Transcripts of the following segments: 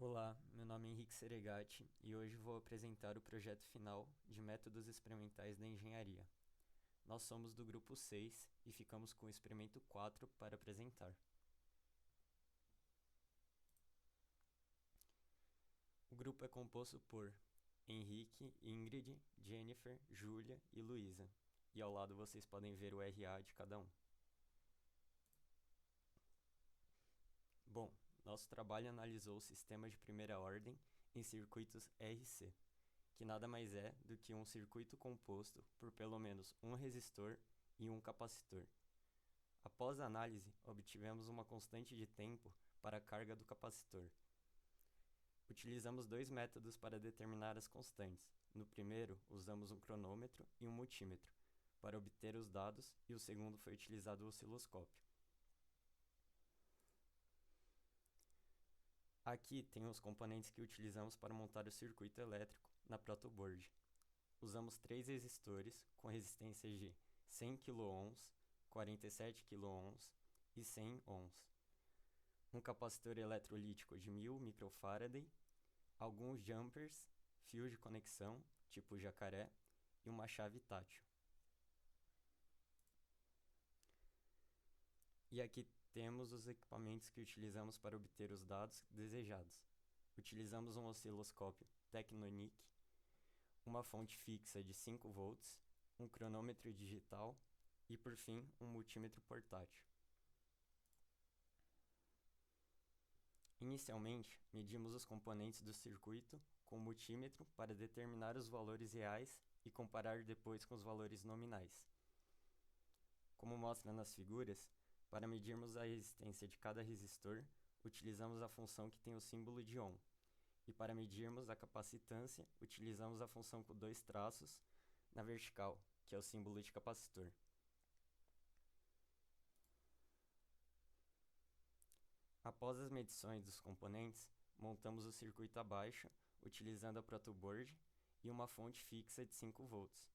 Olá, meu nome é Henrique Seregati e hoje vou apresentar o projeto final de Métodos Experimentais da Engenharia. Nós somos do grupo 6 e ficamos com o experimento 4 para apresentar. O grupo é composto por Henrique, Ingrid, Jennifer, Júlia e Luísa, e ao lado vocês podem ver o RA de cada um. Bom, nosso trabalho analisou o sistema de primeira ordem em circuitos RC, que nada mais é do que um circuito composto por pelo menos um resistor e um capacitor. Após a análise, obtivemos uma constante de tempo para a carga do capacitor. Utilizamos dois métodos para determinar as constantes. No primeiro, usamos um cronômetro e um multímetro para obter os dados, e o segundo foi utilizado o osciloscópio. Aqui tem os componentes que utilizamos para montar o circuito elétrico na protoboard. Usamos 3 resistores com resistências de 100 kΩ, 47 kΩ e 100 ohms. Um capacitor eletrolítico de 1000 microfarad, alguns jumpers, fios de conexão, tipo jacaré, e uma chave tátil. E aqui temos os equipamentos que utilizamos para obter os dados desejados. Utilizamos um osciloscópio Technonic, uma fonte fixa de 5 volts, um cronômetro digital e, por fim, um multímetro portátil. Inicialmente, medimos os componentes do circuito com o multímetro para determinar os valores reais e comparar depois com os valores nominais. Como mostra nas figuras, para medirmos a resistência de cada resistor, utilizamos a função que tem o símbolo de ohm, e para medirmos a capacitância, utilizamos a função com 2 traços na vertical, que é o símbolo de capacitor. Após as medições dos componentes, montamos o circuito abaixo, utilizando a protoboard e uma fonte fixa de 5 volts.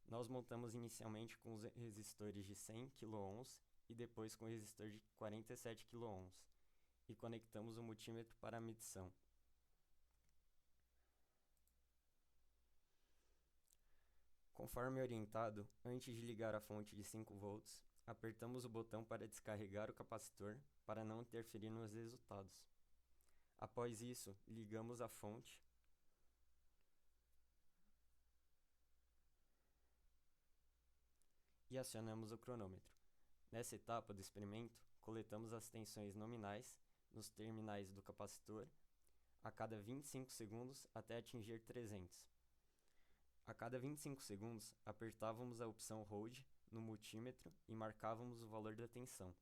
Nós montamos inicialmente com os resistores de 100 kΩ e depois com o resistor de 47 kΩ, e conectamos o multímetro para a medição. Conforme orientado, antes de ligar a fonte de 5 volts, apertamos o botão para descarregar o capacitor para não interferir nos resultados. Após isso, ligamos a fonte e acionamos o cronômetro. Nessa etapa do experimento, coletamos as tensões nominais nos terminais do capacitor a cada 25 segundos até atingir 300. A cada 25 segundos, apertávamos a opção Hold no multímetro e marcávamos o valor da tensão.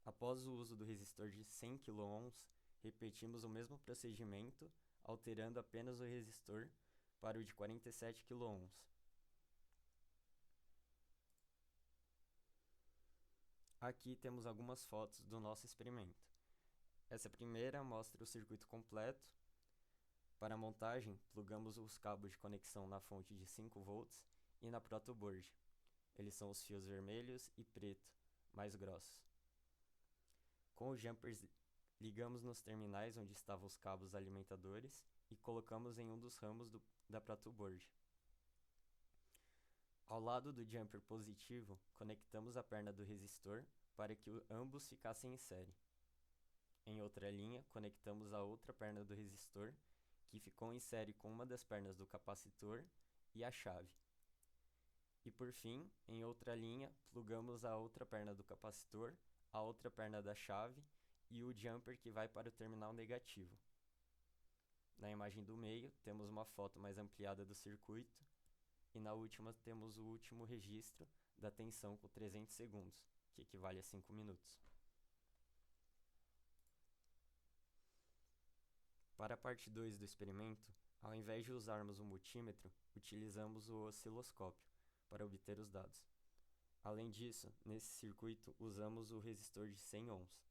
Após o uso do resistor de 100 kΩ, repetimos o mesmo procedimento, alterando apenas o resistor para o de 47 kΩ. Aqui temos algumas fotos do nosso experimento. Essa primeira mostra o circuito completo. Para a montagem, plugamos os cabos de conexão na fonte de 5 volts e na protoboard. Eles são os fios vermelhos e preto, mais grossos. Com os jumpers, ligamos nos terminais onde estavam os cabos alimentadores e colocamos em um dos ramos da protoboard. Ao lado do jumper positivo, conectamos a perna do resistor para que ambos ficassem em série. Em outra linha, conectamos a outra perna do resistor, que ficou em série com uma das pernas do capacitor e a chave. E por fim, em outra linha, plugamos a outra perna do capacitor, a outra perna da chave e o jumper que vai para o terminal negativo. Na imagem do meio, temos uma foto mais ampliada do circuito, e na última temos o último registro da tensão com 300 segundos, que equivale a 5 minutos. Para a parte 2 do experimento, ao invés de usarmos o multímetro, utilizamos o osciloscópio para obter os dados. Além disso, nesse circuito usamos o resistor de 100 ohms.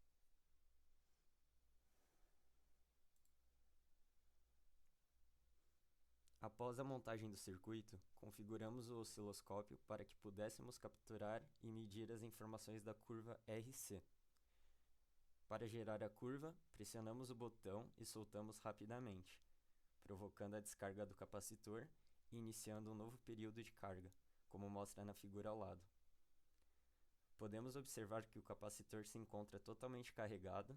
Após a montagem do circuito, configuramos o osciloscópio para que pudéssemos capturar e medir as informações da curva RC. Para gerar a curva, pressionamos o botão e soltamos rapidamente, provocando a descarga do capacitor e iniciando um novo período de carga, como mostra na figura ao lado. Podemos observar que o capacitor se encontra totalmente carregado.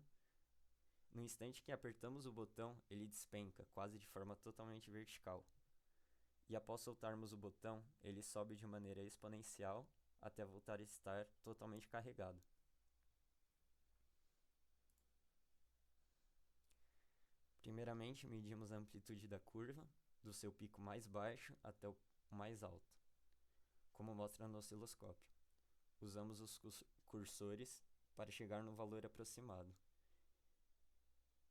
No instante que apertamos o botão, ele despenca, quase de forma totalmente vertical. E após soltarmos o botão, ele sobe de maneira exponencial até voltar a estar totalmente carregado. Primeiramente, medimos a amplitude da curva, do seu pico mais baixo até o mais alto, como mostra no osciloscópio. Usamos os cursores para chegar no valor aproximado,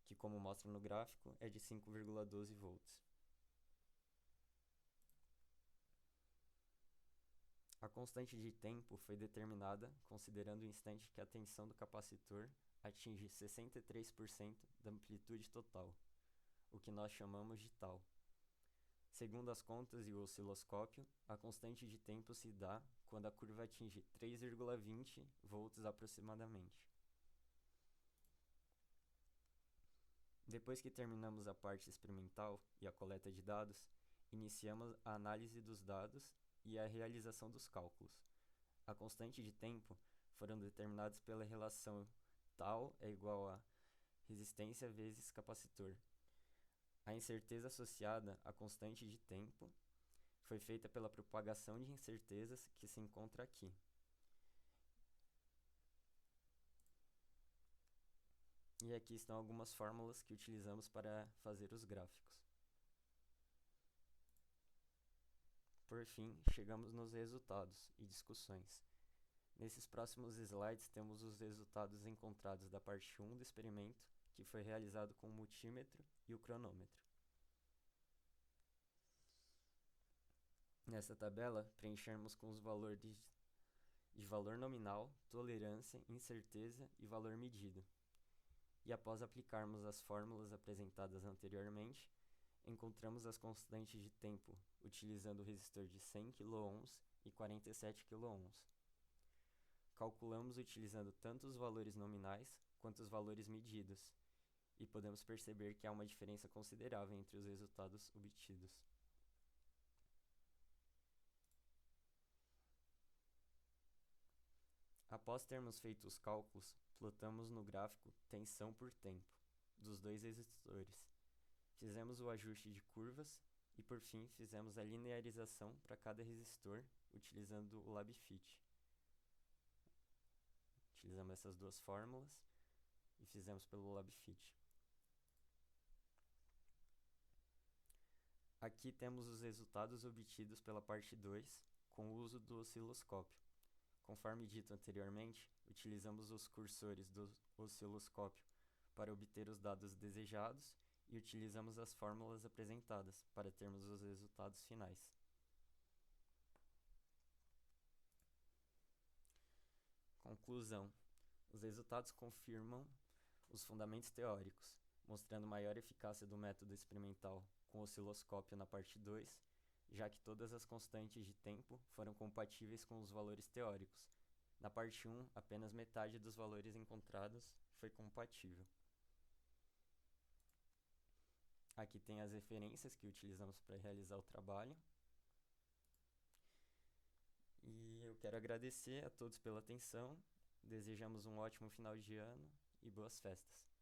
que, como mostra no gráfico, é de 5,12 volts. A constante de tempo foi determinada considerando o instante que a tensão do capacitor atinge 63% da amplitude total, o que nós chamamos de tal. Segundo as contas e o osciloscópio, a constante de tempo se dá quando a curva atinge 3,20 volts aproximadamente. Depois que terminamos a parte experimental e a coleta de dados, iniciamos a análise dos dados e a realização dos cálculos. A constante de tempo foram determinados pela relação tal é igual a resistência vezes capacitor. A incerteza associada à constante de tempo foi feita pela propagação de incertezas que se encontra aqui. E aqui estão algumas fórmulas que utilizamos para fazer os gráficos. Por fim, chegamos nos resultados e discussões. Nesses próximos slides temos os resultados encontrados da parte 1 do experimento, que foi realizado com o multímetro e o cronômetro. Nessa tabela, preenchermos com os valores de valor nominal, tolerância, incerteza e valor medido. E após aplicarmos as fórmulas apresentadas anteriormente, encontramos as constantes de tempo utilizando o resistor de 100 kΩ e 47 kΩ. Calculamos utilizando tanto os valores nominais quanto os valores medidos, e podemos perceber que há uma diferença considerável entre os resultados obtidos. Após termos feito os cálculos, plotamos no gráfico tensão por tempo dos dois resistores. Fizemos o ajuste de curvas e, por fim, fizemos a linearização para cada resistor utilizando o LabFit. Utilizamos essas duas fórmulas e fizemos pelo LabFit. Aqui temos os resultados obtidos pela parte 2 com o uso do osciloscópio. Conforme dito anteriormente, utilizamos os cursores do osciloscópio para obter os dados desejados e utilizamos as fórmulas apresentadas para termos os resultados finais. Conclusão: os resultados confirmam os fundamentos teóricos, mostrando maior eficácia do método experimental com o osciloscópio na parte 2, já que todas as constantes de tempo foram compatíveis com os valores teóricos. Na parte 1, apenas metade dos valores encontrados foi compatível. Aqui tem as referências que utilizamos para realizar o trabalho. E eu quero agradecer a todos pela atenção. Desejamos um ótimo final de ano e boas festas.